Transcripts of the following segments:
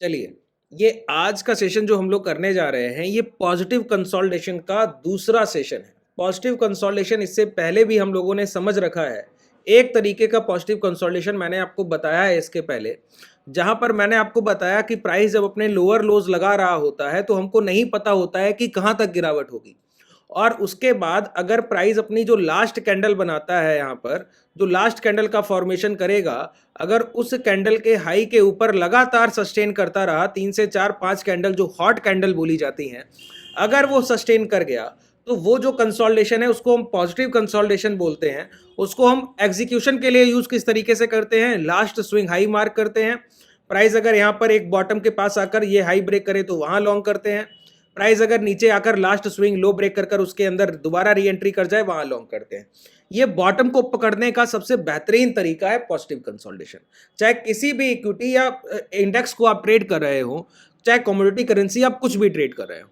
चलिए, ये आज का सेशन जो हम लोग करने जा रहे हैं, ये पॉजिटिव कंसोलिडेशन का दूसरा सेशन है। पॉजिटिव कंसोलिडेशन इससे पहले भी हम लोगों ने समझ रखा है। एक तरीके का पॉजिटिव कंसोलिडेशन मैंने आपको बताया है इसके पहले, जहाँ पर मैंने आपको बताया कि प्राइस जब अपने लोअर लोज लगा रहा होता है, तो हमको नहीं पता होता है कि कहाँ तक गिरावट होगी। और उसके बाद अगर प्राइस अपनी जो लास्ट कैंडल बनाता है यहाँ पर, जो लास्ट कैंडल का फॉर्मेशन करेगा, अगर उस कैंडल के हाई के ऊपर लगातार सस्टेन करता रहा, 3 से 4 5 कैंडल जो हॉट कैंडल बोली जाती हैं, अगर वो सस्टेन कर गया, तो वो जो कंसोलिडेशन है उसको हम पॉजिटिव कंसोलिडेशन बोलते हैं। उसको हम एग्जीक्यूशन के लिए यूज किस तरीके से करते हैं, लास्ट स्विंग हाई मार्क करते हैं। प्राइस अगर यहाँ पर एक बॉटम के पास आकर ये हाई ब्रेक करे तो वहां लॉन्ग करते हैं। प्राइस अगर नीचे आकर लास्ट स्विंग लो ब्रेक कर उसके अंदर दोबारा री एंट्री कर जाए, वहां लॉन्ग करते हैं। ये बॉटम को पकड़ने का सबसे बेहतरीन तरीका है पॉजिटिव कंसोलिडेशन। चाहे किसी भी इक्विटी या इंडेक्स को आप ट्रेड कर रहे हो, चाहे कमोडिटी करेंसी आप कुछ भी ट्रेड कर रहे हो,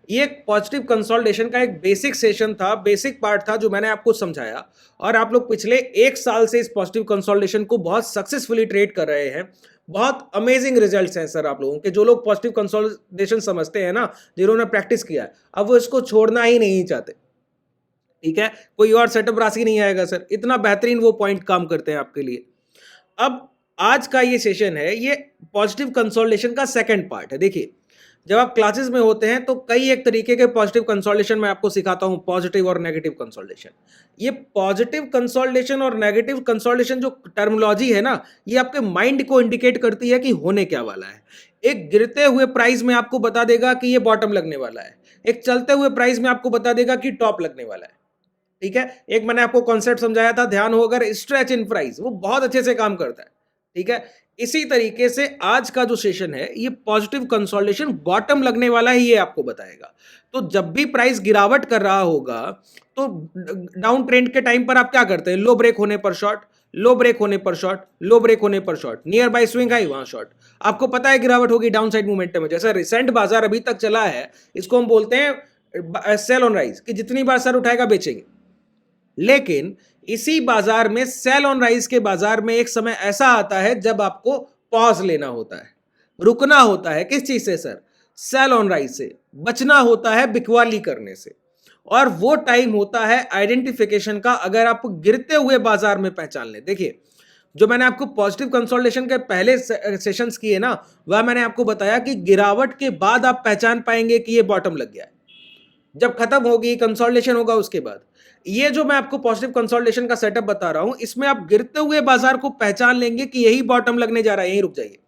ये एक पॉजिटिव कंसोलिडेशन का एक बेसिक सेशन था, बेसिक पार्ट था जो मैंने आपको समझाया। और आप लोग पिछले 1 साल से इस पॉजिटिव कंसोलिडेशन को बहुत सक्सेसफुली ट्रेड कर रहे हैं। बहुत अमेजिंग रिजल्ट्स हैं सर आप लोगों के। जो लोग पॉजिटिव कंसोलिडेशन समझते हैं ना, जिन्होंने प्रैक्टिस किया है, अब वो इसको छोड़ना ही नहीं चाहते। ठीक है, कोई और सेटअप राशि नहीं आएगा सर, इतना बेहतरीन वो पॉइंट काम करते हैं आपके लिए। अब आज का ये सेशन है, ये पॉजिटिव कंसोलिडेशन का सेकंड पार्ट है। देखिए, जब आप क्लासेस में होते हैं तो कई एक तरीके के पॉजिटिव कंसोलिडेशन मैं आपको सिखाता हूं, पॉजिटिव और नेगेटिव कंसोलिडेशन। ये पॉजिटिव कंसोलिडेशन और नेगेटिव कंसोलिडेशन जो टर्मिनोलॉजी है ना, ये आपके माइंड को इंडिकेट करती है कि होने क्या वाला है। एक गिरते हुए प्राइस में आपको बता देगा कि ये बॉटम लगने वाला है, एक चलते हुए प्राइस में आपको बता देगा कि टॉप लगने वाला है। ठीक है, एक मैंने आपको कॉन्सेप्ट समझाया था, ध्यान हो अगर, स्ट्रेच इन प्राइस, वो बहुत अच्छे से काम करता है। ठीक है, इसी तरीके से आज का जो सेशन है, ये पॉजिटिव कंसोलिडेशन बॉटम लगने वाला ही ये आपको बताएगा। तो जब भी प्राइस गिरावट कर रहा होगा, तो डाउन ट्रेंड के टाइम पर आप क्या करते हैं, लो ब्रेक होने पर शॉर्ट, लो ब्रेक होने पर शॉर्ट, लो ब्रेक होने पर short, near by swing high वहां शॉर्ट। आपको पता है गिरावट होगी डाउन साइड मोमेंटम में। जैसा रिसेंट बाजार अभी तक चला है, इसको हम बोलते हैं सेल ऑन राइज, कि जितनी बार सर उठाएगा बेचेंगे। लेकिन इसी बाजार में, सेल ऑन राइज के बाजार में, एक समय ऐसा आता है जब आपको पॉज लेना होता है, रुकना होता है। किस चीज से सर, सेल ऑन राइज से। बचना होता है बिकवाली करने से। और वो टाइम होता है आइडेंटिफिकेशन का, अगर आप गिरते हुए बाजार में पहचान लें। देखिए, जो मैंने आपको पॉजिटिव कंसोलिडेशन के पहले सेशंस किए ना, वह मैंने आपको बताया कि गिरावट के बाद आप पहचान पाएंगे कि ये बॉटम लग गया है। जब खत्म होगी, कंसोलिडेशन होगा उसके बाद। ये जो मैं आपको पॉजिटिव कंसोलिडेशन का सेटअप बता रहा हूं, इसमें आप गिरते हुए बाजार को पहचान लेंगे कि यही बॉटम लगने जा रहा है, यहीं रुक जाइए।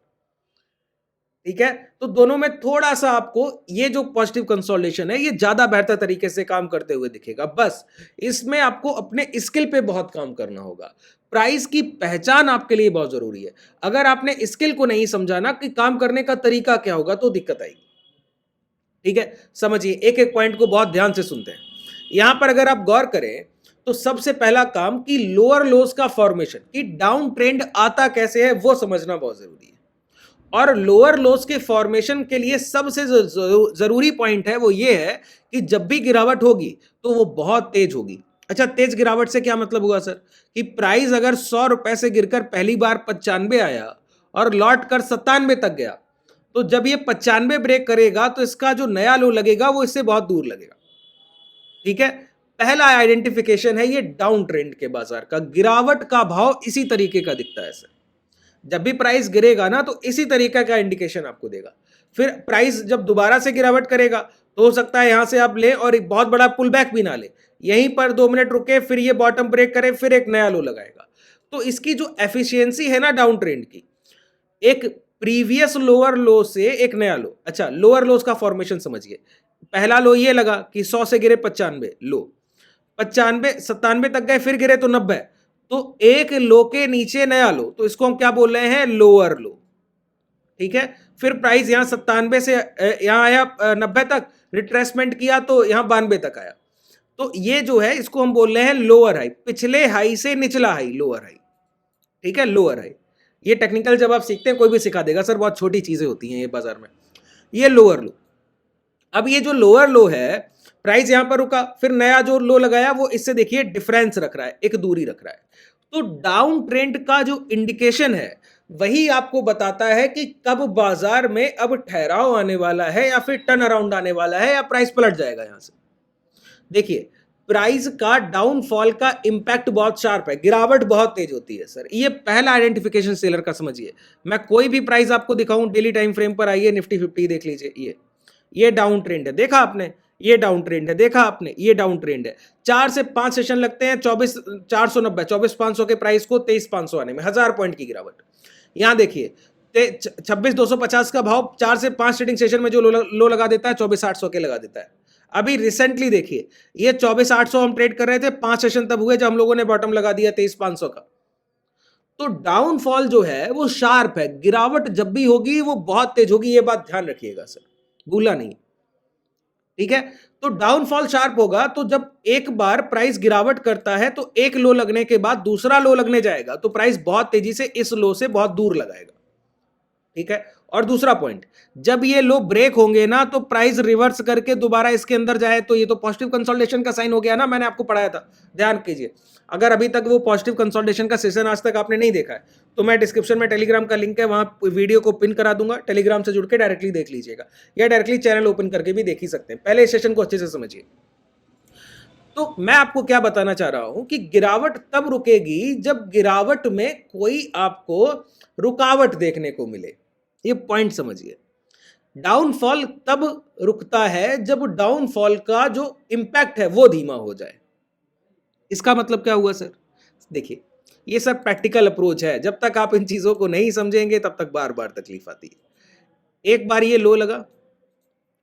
ठीक है, तो दोनों में थोड़ा सा आपको ये जो पॉजिटिव कंसोलिडेशन है, ये ज्यादा बेहतर तरीके से काम करते हुए दिखेगा। बस इसमें आपको अपने स्किल पे बहुत काम करना होगा। प्राइस की पहचान आपके लिए बहुत जरूरी है। अगर आपने स्किल को नहीं समझाना कि काम करने का तरीका क्या होगा, तो दिक्कत आएगी। ठीक है, समझिए, एक एक पॉइंट को बहुत ध्यान से सुनते हैं। यहां पर अगर आप गौर करें, तो सबसे पहला काम कि लोअर लोज का फॉर्मेशन, कि डाउन ट्रेंड आता कैसे है, वो समझना बहुत जरूरी है। और लोअर लोज के फॉर्मेशन के लिए सबसे जरूरी पॉइंट है वो ये है कि जब भी गिरावट होगी तो वो बहुत तेज होगी। अच्छा, तेज गिरावट से क्या मतलब हुआ सर, कि प्राइस अगर 100 रुपए से गिरकर पहली बार 95 आया और लौट कर 97 तक गया, तो जब ये 95 ब्रेक करेगा तो इसका जो नया लो लगेगा वो इससे बहुत दूर लगेगा। ठीक है, पहला आइडेंटिफिकेशन है ये डाउन ट्रेंड के बाजार का। गिरावट का भाव इसी तरीके का दिखता है सर। जब भी प्राइस गिरेगा ना, तो इसी तरीके का इंडिकेशन आपको देगा। फिर प्राइस जब दोबारा से गिरावट करेगा, तो हो सकता है यहां से आप ले और एक बहुत बड़ा पुल बैक भी ना ले, यहीं पर 2 मिनट रुके, फिर ये बॉटम ब्रेक करे, फिर एक नया लो लगाएगा। तो इसकी जो एफिशिएंसी है ना डाउन ट्रेंड की, एक प्रीवियस लोअर लो से एक नया लो। अच्छा, लोअर लोस का फॉर्मेशन समझिए। पहला लो ये लगा कि 100 से गिरे 95, लो 95 97 तक गए, फिर गिरे तो 90, तो एक लो के नीचे नया लो, तो इसको हम क्या बोल रहे हैं, लोअर लो। ठीक है, फिर प्राइस यहां 97 से यहां आया 90 तक, रिट्रेसमेंट किया तो यहां 92 तक आया। तो ये जो है, इसको हम बोल रहे हैं लोअर हाई, पिछले हाई से निचला हाई, लोअर हाई। ठीक है, लोअर हाई। ये टेक्निकल जब आप सीखते हैं, कोई भी सिखा देगा सर, बहुत छोटी चीजें होती हैं ये बाजार में। ये लोअर लो। अब ये जो लोअर लो है, प्राइस यहां पर रुका, फिर नया जो लो लगाया, वो इससे देखिए डिफरेंस रख रहा है, एक दूरी रख रहा है। तो डाउन ट्रेंड का जो इंडिकेशन है, वही आपको बताता है कि कब बाजार में अब ठहराव आने वाला है या फिर टर्न अराउंड आने वाला है या प्राइस पलट जाएगा यहां से। देखिए, प्राइस का डाउनफॉल का इंपैक्ट बहुत शार्प है, गिरावट बहुत तेज होती है सर। ये पहला आइडेंटिफिकेशन सेलर का समझिए। मैं कोई भी प्राइस आपको दिखाऊं, डेली टाइम फ्रेम पर आइए, निफ्टी 50 देख लीजिए, ये डाउन ट्रेंड है, देखा आपने, ये डाउन ट्रेंड है, देखा आपने, ये डाउन ट्रेंड है। 4 से 5 सेशन लगते हैं 24,490 24,500 के प्राइस को 23,500 आने में, 1000 पॉइंट की गिरावट। यहां देखिए 26,250 का भाव 4 से 5 ट्रेडिंग सेशन में जो लो लगा देता है 24,800 के लगा देता है। अभी रिसेंटली देखिए, ये 24,800 हम ट्रेड कर रहे थे, 5 सेशन तब हुए जब हम लोगों ने बॉटम लगा दिया 23,500 का। तो डाउनफॉल जो है वो शार्प है, गिरावट जब भी होगी वो बहुत तेज होगी, ये बात ध्यान रखिएगा सर, भूला नहीं। ठीक है, तो डाउनफॉल शार्प होगा तो जब एक बार प्राइस गिरावट करता है तो एक लो लगने के बाद दूसरा लो लगने जाएगा तो प्राइस बहुत तेजी से इस लो से बहुत दूर लगाएगा। ठीक है, और दूसरा पॉइंट, जब ये लो ब्रेक होंगे ना तो प्राइस रिवर्स करके दोबारा इसके अंदर जाए तो ये तो पॉजिटिव कंसोलिडेशन का साइन हो गया ना, मैंने आपको पढ़ाया था, ध्यान कीजिए। अगर अभी तक वो पॉजिटिव कंसोलिडेशन का सेशन आज तक आपने नहीं देखा है तो मैं डिस्क्रिप्शन में टेलीग्राम का लिंक है, वहां वीडियो को पिन करा दूंगा, टेलीग्राम से जुड़ के डायरेक्टली देख लीजिएगा या डायरेक्टली चैनल ओपन करके भी देख ही सकते हैं। पहले इस सेशन को अच्छे से समझिए। तो मैं आपको क्या बताना चाह रहा हूं कि गिरावट तब रुकेगी जब गिरावट में कोई आपको रुकावट देखने को मिले, ये पॉइंट समझिए। डाउनफॉल तब रुकता है जब डाउनफॉल का जो इंपैक्ट है वो धीमा हो जाए। इसका मतलब क्या हुआ सर? देखिए, ये सब प्रैक्टिकल अप्रोच है, जब तक आप इन चीजों को नहीं समझेंगे तब तक बार बार तकलीफ आती है। एक बार ये लो लगा,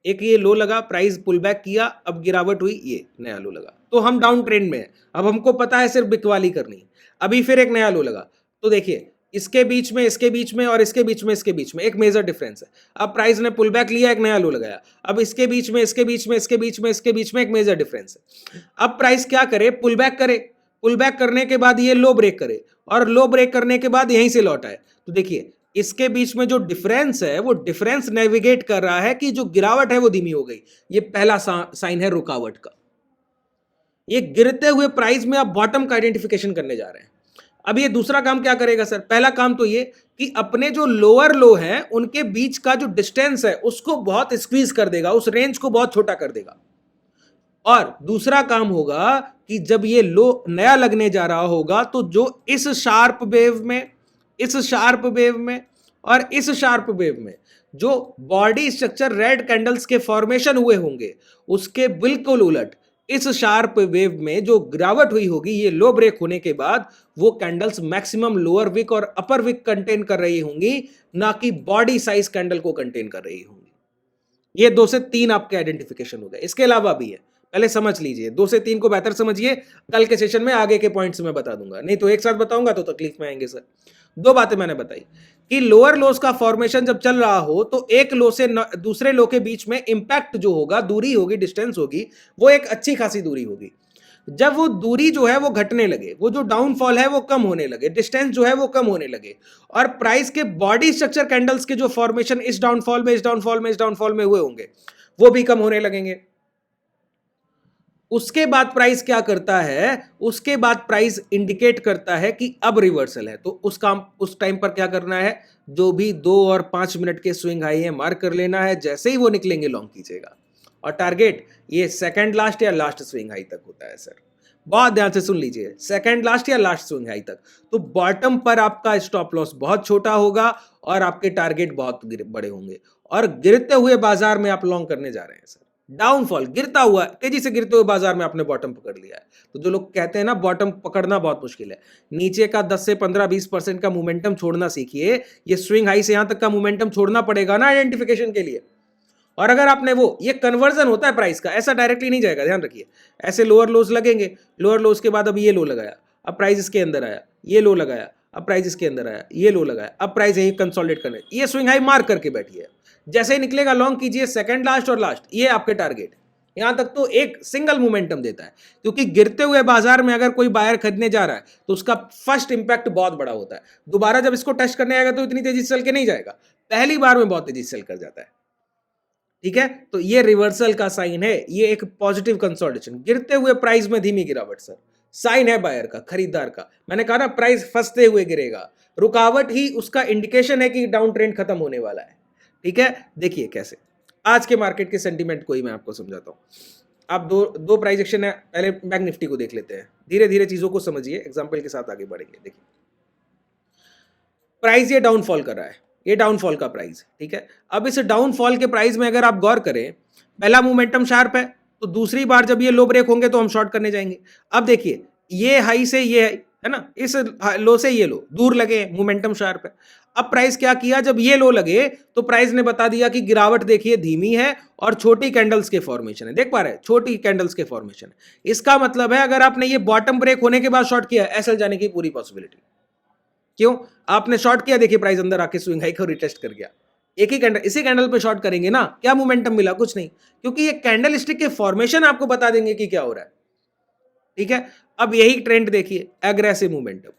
एक ये लो लगा, प्राइस पुल बैक किया, अब गिरावट हुई, ये नया लो लगा, तो हम डाउन ट्रेंड में है। अब हमको पता है सिर्फ बिकवाली करनी, अभी फिर एक नया लो लगा, तो देखिए इसके बीच में, इसके बीच में और इसके बीच में, इसके बीच में एक मेजर डिफरेंस है। अब प्राइस ने पुल बैक लिया, एक नया लो लगाया, अब इसके बीच में, इसके बीच में, इसके बीच में, इसके बीच में एक मेजर डिफरेंस है। अब प्राइस क्या करे? पुल बैक करे, पुल बैक करने के बाद ये लो ब्रेक करे और लो ब्रेक करने के बाद यहीं से लौट आए, तो देखिए इसके बीच में जो डिफरेंस है वो डिफरेंस नेविगेट कर रहा है कि जो गिरावट है वो धीमी हो गई। ये पहला साइन है रुकावट का। ये गिरते हुए प्राइस में आप बॉटम का आइडेंटिफिकेशन करने जा रहे हैं। अब ये दूसरा काम क्या करेगा सर? पहला काम तो ये कि अपने जो लोअर लो हैं उनके बीच का जो डिस्टेंस है उसको बहुत स्क्वीज कर देगा, उस रेंज को बहुत छोटा कर देगा। और दूसरा काम होगा कि जब ये लो नया लगने जा रहा होगा तो जो इस शार्प वेव में, इस शार्प वेव में और इस शार्प वेव में जो बॉडी स्ट्रक्चर रेड कैंडल्स के फॉर्मेशन हुए होंगे उसके बिल्कुल उलट इस शार्प वेव में जो गिरावट हुई होगी, ये लो ब्रेक होने के बाद वो कैंडल्स मैक्सिमम लोअर विक और अपर विक कंटेन कर रही होंगी, ना कि बॉडी साइज कैंडल को कंटेन कर रही होंगी। ये 2 से 3 आपके आइडेंटिफिकेशन हो गए। इसके अलावा भी है, पहले समझ लीजिए, 2 से 3 को बेहतर समझिए, कल के सेशन में आगे के पॉइंट्स में बता दूंगा, नहीं तो एक साथ बताऊंगा तो तकलीफ में आएंगे सर। 2 बातें मैंने बताई कि लोअर लोस का फॉर्मेशन जब चल रहा हो तो एक लो से दूसरे लो के बीच में इंपैक्ट जो होगा, दूरी होगी, डिस्टेंस होगी, वो एक अच्छी खासी दूरी होगी। जब वो दूरी जो है वो घटने लगे, वो जो डाउनफॉल है वो कम होने लगे, डिस्टेंस जो है वो कम होने लगे और प्राइस के बॉडी स्ट्रक्चर कैंडल्स के जो फॉर्मेशन इस डाउनफॉल में, इस डाउनफॉल में, इस डाउनफॉल में हुए होंगे वो भी कम होने लगेंगे। उसके बाद प्राइस क्या करता है? उसके बाद प्राइस इंडिकेट करता है कि अब रिवर्सल है, तो उस टाइम पर क्या करना है? जो भी 2 और 5 मिनट के स्विंग हाई है मार्क कर लेना है, जैसे ही वो निकलेंगे लॉन्ग कीजिएगा। और टारगेट ये सेकंड लास्ट या लास्ट स्विंग हाई तक होता है सर, बहुत ध्यान से सुन लीजिए, सेकंड लास्ट या लास्ट स्विंग हाई तक। तो बॉटम पर आपका स्टॉप लॉस बहुत छोटा होगा और आपके टारगेट बहुत बड़े होंगे और गिरते हुए बाजार में आप लॉन्ग करने जा रहे हैं सर। डाउनफॉल, गिरता हुआ, तेजी से गिरते हुए बाजार में आपने बॉटम पकड़ लिया है। तो जो लोग कहते हैं ना बॉटम पकड़ना बहुत मुश्किल है, नीचे का 10 से 15-20% का मोमेंटम छोड़ना सीखिए। ये स्विंग हाई से यहां तक का मोमेंटम छोड़ना पड़ेगा ना आइडेंटिफिकेशन के लिए। और अगर आपने वो, ये कन्वर्जन होता है प्राइस का, ऐसा डायरेक्टली नहीं जाएगा, ध्यान रखिए। ऐसे लोअर लोज लगेंगे, लोअर लोज के बाद अब ये लो लगाया, अब प्राइस इसके अंदर आया, ये लो लगाया, अब प्राइस इसके अंदर आया, ये लो लगाया, अब प्राइस यही कंसोलिडेट करने, ये स्विंग हाई मार्क करके बैठिए। जैसे ही निकलेगा लॉन्ग कीजिए, सेकंड लास्ट और लास्ट, ये आपके टारगेट। यहां तक तो एक सिंगल मोमेंटम देता है, क्योंकि गिरते हुए बाजार में अगर कोई बायर खरीदने जा रहा है तो उसका फर्स्ट इंपैक्ट बहुत बड़ा होता है। दोबारा जब इसको टेस्ट करने आएगा तो इतनी तेजी से चल के नहीं जाएगा, पहली बार में बहुत तेजी से चल कर जाता है। ठीक है, तो ये रिवर्सल का साइन है, ये एक पॉजिटिव कंसोलिडेशन, गिरते हुए प्राइस में धीमी गिरावट सर, साइन है बायर का, खरीदार का। मैंने कहा ना प्राइस फंसते हुए गिरेगा, रुकावट ही उसका इंडिकेशन है कि डाउन ट्रेंड खत्म होने वाला है। ठीक है, देखिए कैसे आज के मार्केट के सेंटीमेंट को ही मैं आपको समझाता हूं। आप दो प्राइस एक्शन है, पहले बैंक निफ्टी को देख लेते हैं, धीरे धीरे चीजों को समझिए, एग्जांपल के साथ आगे बढ़ेंगे। देखिए प्राइस ये डाउनफॉल कर रहा है, ये डाउनफॉल का प्राइस, ठीक है। अब इस डाउनफॉल के प्राइस में अगर आप गौर करें, पहला मोमेंटम शार्प है, तो दूसरी बार जब ये लो ब्रेक होंगे तो हम शॉर्ट करने जाएंगे। अब देखिए ये हाई से ये है ना, इस लो से ये लो दूर लगे, मोमेंटम शार्प है। अब प्राइस क्या किया, जब ये लो लगे तो प्राइस ने बता दिया कि गिरावट देखिए धीमी है और छोटी कैंडल्स के फॉर्मेशन है, देख पा रहे हैं छोटी कैंडल्स के फॉर्मेशन है। इसका मतलब है अगर आपने ये बॉटम ब्रेक होने के बाद शॉर्ट किया, एसएल जाने की पूरी पॉसिबिलिटी। क्यों, आपने शॉर्ट किया, देखिए प्राइस अंदर आके स्विंग हाई को रिटेस्ट कर गया, एक ही कैंडल, इसी कैंडल पे शॉर्ट करेंगे ना, क्या मोमेंटम मिला, कुछ नहीं, क्योंकि ये कैंडल स्टिक के फॉर्मेशन आपको बता देंगे कि क्या हो रहा है। ठीक है, अब यही ट्रेंड देखिए, एग्रेसिव मोमेंटम,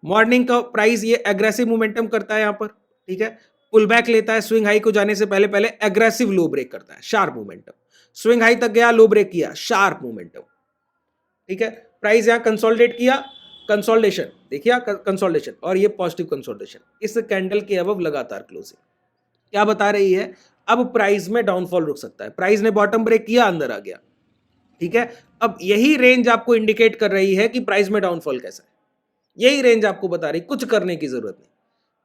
मॉर्निंग का प्राइस ये एग्रेसिव मोमेंटम करता है यहां पर। ठीक है, पुल बैक लेता है, स्विंग हाई को जाने से पहले पहले एग्रेसिव लो ब्रेक करता है, शार्प मोमेंटम, स्विंग हाई तक गया, लो ब्रेक किया, शार्प मोमेंटम। ठीक है, प्राइस यहां कंसोलिडेट किया, कंसोलिडेशन देखिए, कंसोलिडेशन और ये पॉजिटिव कंसोलिडेशन, इस कैंडल के अब लगातार क्लोजिंग क्या बता रही है, अब प्राइस में डाउनफॉल रुक सकता है। प्राइस ने बॉटम ब्रेक किया, अंदर आ गया। ठीक है, अब यही रेंज आपको इंडिकेट कर रही है कि प्राइस में डाउनफॉल कैसा है, यही रेंज आपको बता रही, कुछ करने की जरूरत नहीं।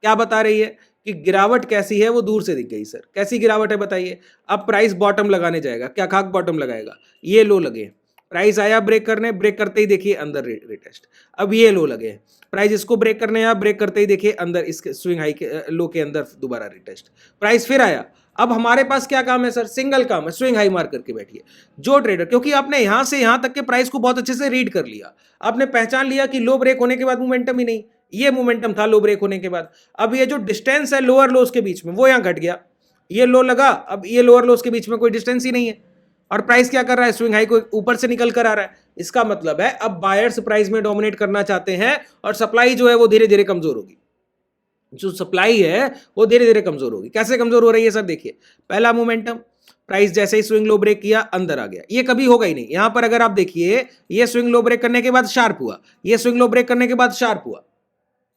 क्या बता रही है कि गिरावट कैसी है, वो दूर से दिख गई। सर कैसी गिरावट है बताइए। अब प्राइस बॉटम लगाने जाएगा, क्या खाक बॉटम लगाएगा, ये लो लगे, प्राइस आया ब्रेक करने, ब्रेक करते ही देखिए अंदर रिटेस्ट, अब ये लो लगे, प्राइस इसको ब्रेक करने आया, ब्रेक करते ही देखिए अंदर इसके स्विंग हाई के लो के अंदर दोबारा रिटेस्ट, प्राइस फिर आया। अब हमारे पास क्या काम है सर, सिंगल काम है, स्विंग हाई मार करके बैठिए जो ट्रेडर, क्योंकि आपने यहां से यहां तक के प्राइस को बहुत अच्छे से रीड कर लिया, आपने पहचान लिया कि लो ब्रेक होने के बाद मोमेंटम ही नहीं, ये मोमेंटम था लो ब्रेक होने के बाद। अब ये जो डिस्टेंस है लोअर लोस के बीच में वो यहां घट गया, ये लो लगा, अब ये लोअर लोस के बीच में कोई डिस्टेंस ही नहीं है, और प्राइस क्या कर रहा है, स्विंग हाई को ऊपर से निकल कर आ रहा है। इसका मतलब है अब बायर्स प्राइस में डोमिनेट करना चाहते हैं और सप्लाई जो है वो धीरे धीरे कमजोर होगी, जो सप्लाई है वो धीरे धीरे कमजोर होगी। कैसे कमजोर हो रही है सर, देखिए पहला मोमेंटम, प्राइस जैसे ही स्विंग लो ब्रेक किया अंदर आ गया, ये कभी होगा ही नहीं। यहां पर अगर आप देखिए, ये स्विंग लो ब्रेक करने के बाद शार्प हुआ, ये स्विंग लो ब्रेक करने के बाद शार्प हुआ,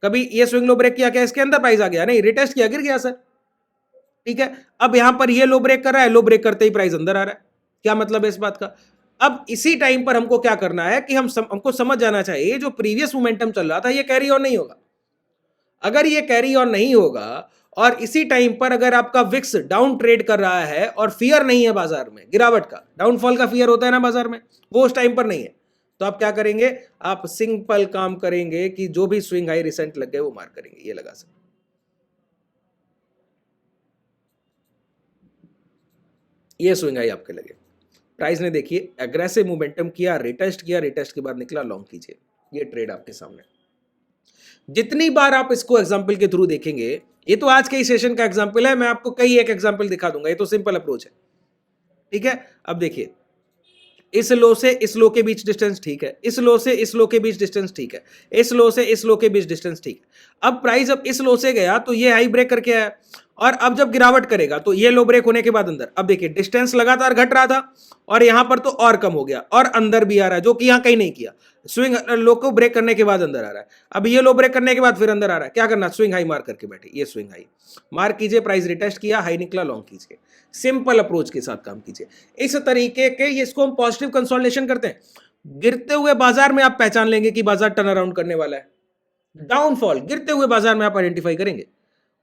कभी ये स्विंग लो ब्रेक किया, क्या इसके अंदर प्राइस आ गया, नहीं, रिटेस्ट किया, गिर गया सर। ठीक है, अब यहां पर ये लो ब्रेक कर रहा है, लो ब्रेक करते ही प्राइस अंदर आ रहा है, क्या मतलब है इस बात का। अब इसी टाइम पर हमको क्या करना है कि हमको समझ जाना चाहिए जो प्रीवियस मोमेंटम चल रहा था ये कैरी ऑन नहीं होगा। अगर ये कैरी ऑन नहीं होगा और इसी टाइम पर अगर आपका विक्स डाउन ट्रेड कर रहा है और फियर नहीं है बाजार में, गिरावट का, डाउनफॉल का फियर होता है ना बाजार में, वो उस टाइम पर नहीं है, तो आप क्या करेंगे, आप सिंपल काम करेंगे कि जो भी स्विंग हाई रिसेंट लग गए वो मार करेंगे, ये लगा सकते, ये स्विंग हाई आपके लगे, प्राइस ने देखिए एग्रेसिव मोमेंटम किया, रिटेस्ट किया, रिटेस्ट के बाद निकला, लॉन्ग कीजिए, ये ट्रेड आपके सामने। जितनी बार आप इसको एग्जाम्पल के थ्रू देखेंगे, ये तो आज के ही सेशन का एग्जाम्पल है, मैं आपको कई एक एग्जाम्पल दिखा दूंगा, ये तो सिंपल अप्रोच है। ठीक है, अब देखिए इस लो से इस लो के बीच डिस्टेंस ठीक है, इस लो से इस लो के बीच डिस्टेंस ठीक है, इस लो से इस लो के बीच डिस्टेंस ठीक है। अब प्राइस अब इस लो से गया तो ये हाई ब्रेक करके आया, और अब जब गिरावट करेगा तो ये लो ब्रेक होने के बाद अंदर, अब देखिए डिस्टेंस लगातार घट रहा था और यहां पर तो और कम हो गया और अंदर भी आ रहा है, जो कि यहां कहीं नहीं किया, स्विंग लो को ब्रेक करने के बाद अंदर आ रहा है। अब ये लो ब्रेक करने के बाद फिर अंदर आ रहा है, क्या करना, स्विंग हाई मार करके बैठे, ये स्विंग हाई मार कीजिए, प्राइस रिटेस्ट किया, हाई निकला, लॉन्ग कीजिए, सिंपल अप्रोच के साथ काम कीजिए। इस तरीके के इसको हम पॉजिटिव कंसोलिडेशन करते हैं। गिरते हुए बाजार में आप पहचान लेंगे कि बाजार टर्न अराउंड करने वाला है, डाउनफॉल गिरते हुए बाजार में आप आइडेंटिफाई करेंगे,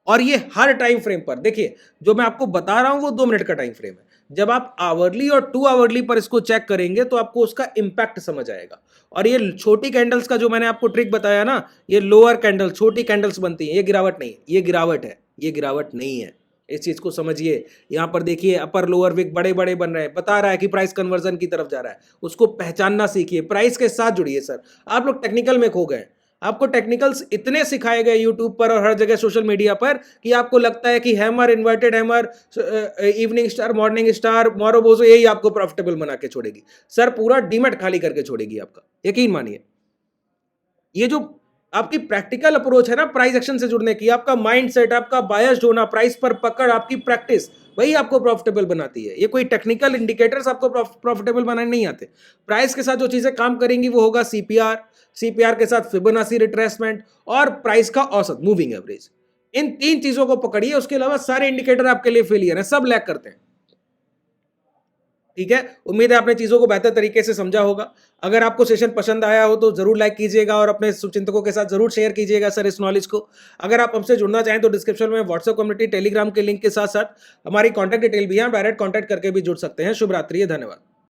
और ये हर टाइम फ्रेम पर देखिए, जो मैं आपको बता रहा हूं वो 2 मिनट का टाइम फ्रेम है, जब आप आवरली और 2 आवरली पर इसको चेक करेंगे तो आपको उसका इंपैक्ट समझ आएगा। और ये छोटी कैंडल्स का जो मैंने आपको ट्रिक बताया ना, ये लोअर कैंडल छोटी कैंडल्स बनती हैं, ये गिरावट नहीं है, ये गिरावट है, ये गिरावट नहीं है, इस चीज को समझिए। यहां पर देखिए अपर लोअर विक बड़े बड़े बन रहे हैं, बता रहा है कि प्राइस कन्वर्जन की तरफ जा रहा है, उसको पहचानना सीखिए, प्राइस के साथ जुड़िए। सर आप लोग टेक्निकल में खो गए, आपको टेक्निकल्स इतने सिखाए गए यूट्यूब पर और हर जगह सोशल मीडिया पर कि आपको लगता है कि hammer, inverted hammer, evening star, morning star, marubozu यही आपको प्रॉफिटेबल बना के छोड़ेगी। सर पूरा डीमैट खाली करके छोड़ेगी आपका, यकीन मानिए। ये जो आपकी प्रैक्टिकल अप्रोच है ना प्राइस एक्शन से जुड़ने की, आपका माइंडसेट, आपका बायस्ड होना, प्राइस पर पकड़, आपकी प्रैक्टिस, वही आपको प्रॉफिटेबल बनाती है। ये कोई टेक्निकल इंडिकेटर्स आपको प्रॉफिटेबल बनाने नहीं आते। प्राइस के साथ जो चीजें काम करेंगी वो होगा सीपीआर, सीपीआर के साथ फिबोनाची रिट्रेसमेंट और प्राइस का औसत मूविंग एवरेज। इन 3 चीजों को पकड़िए, उसके अलावा सारे इंडिकेटर आपके लिए फेलियर है, सब लैग करते हैं। ठीक है, उम्मीद है आपने चीजों को बेहतर तरीके से समझा होगा। अगर आपको सेशन पसंद आया हो तो जरूर लाइक कीजिएगा और अपने शुभचिंतकों के साथ जरूर शेयर कीजिएगा सर इस नॉलेज को। अगर आप हमसे जुड़ना चाहें तो डिस्क्रिप्शन में व्हाट्सएप कम्युनिटी, टेलीग्राम के लिंक के साथ साथ हमारी कॉन्टैक्ट डिटेल भी है, आप डायरेक्ट कॉन्टैक्ट करके भी जुड़ सकते हैं। शुभ रात्रि, धन्यवाद।